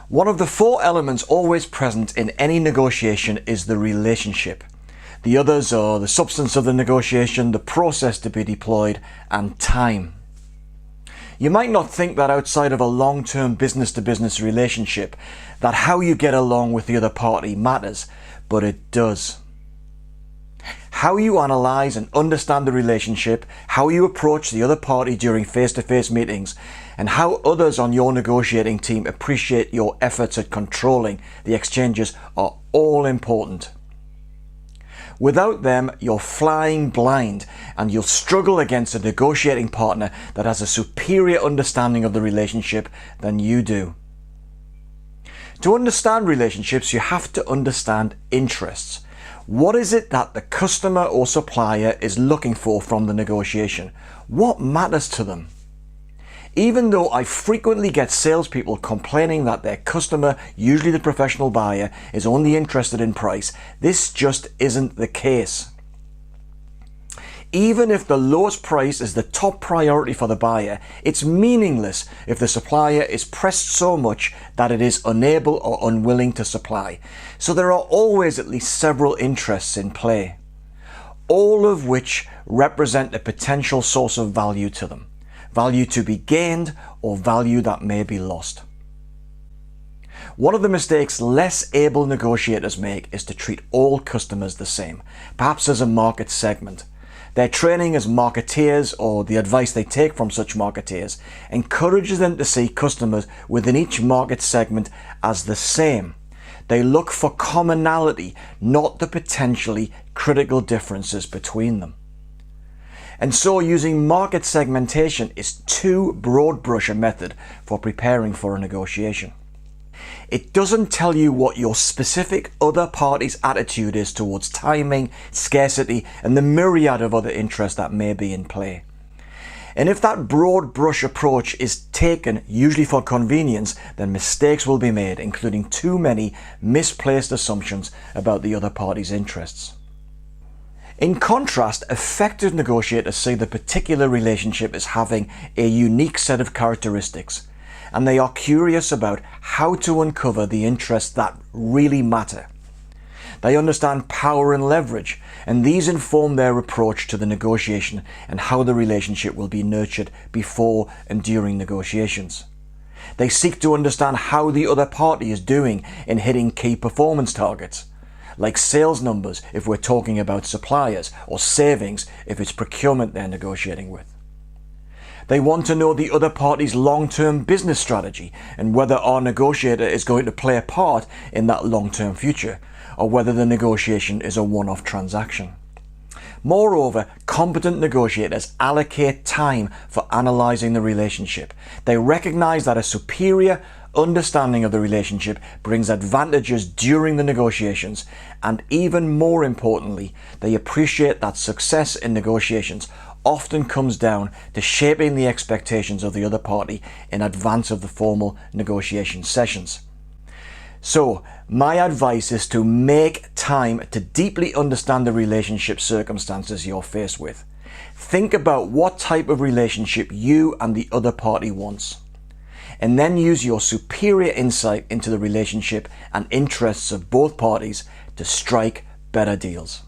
One of the four elements always present in any negotiation is the relationship. The others are the substance of the negotiation, the process to be deployed, and time. You might not think that outside of a long-term business-to-business relationship, that how you get along with the other party matters, but it does. How you analyse and understand the relationship, how you approach the other party during face-to-face meetings, and how others on your negotiating team appreciate your efforts at controlling the exchanges are all important. Without them, you're flying blind and you'll struggle against a negotiating partner that has a superior understanding of the relationship than you do. To understand relationships, you have to understand interests. What is it that the customer or supplier is looking for from the negotiation? What matters to them? Even though I frequently get salespeople complaining that their customer, usually the professional buyer, is only interested in price, this just isn't the case. Even if the lowest price is the top priority for the buyer, it's meaningless if the supplier is pressed so much that it is unable or unwilling to supply. So there are always at least several interests in play, all of which represent a potential source of value to them. Value to be gained or value that may be lost. One of the mistakes less able negotiators make is to treat all customers the same, perhaps as a market segment. Their training as marketeers or the advice they take from such marketeers encourages them to see customers within each market segment as the same. They look for commonality, not the potentially critical differences between them. And so using market segmentation is too broad brush a method for preparing for a negotiation. It doesn't tell you what your specific other party's attitude is towards timing, scarcity, and the myriad of other interests that may be in play. And if that broad brush approach is taken usually for convenience, then mistakes will be made, including too many misplaced assumptions about the other party's interests. In contrast, effective negotiators see the particular relationship as having a unique set of characteristics, and they are curious about how to uncover the interests that really matter. They understand power and leverage, and these inform their approach to the negotiation and how the relationship will be nurtured before and during negotiations. They seek to understand how the other party is doing in hitting key performance targets, like sales numbers if we're talking about suppliers, or savings if it's procurement they're negotiating with. They want to know the other party's long-term business strategy and whether our negotiator is going to play a part in that long-term future, or whether the negotiation is a one-off transaction. Moreover, competent negotiators allocate time for analysing the relationship. They recognise that a superior understanding of the relationship brings advantages during the negotiations, and even more importantly, they appreciate that success in negotiations often comes down to shaping the expectations of the other party in advance of the formal negotiation sessions. So, my advice is to make time to deeply understand the relationship circumstances you're faced with. Think about what type of relationship you and the other party wants, and then use your superior insight into the relationship and interests of both parties to strike better deals.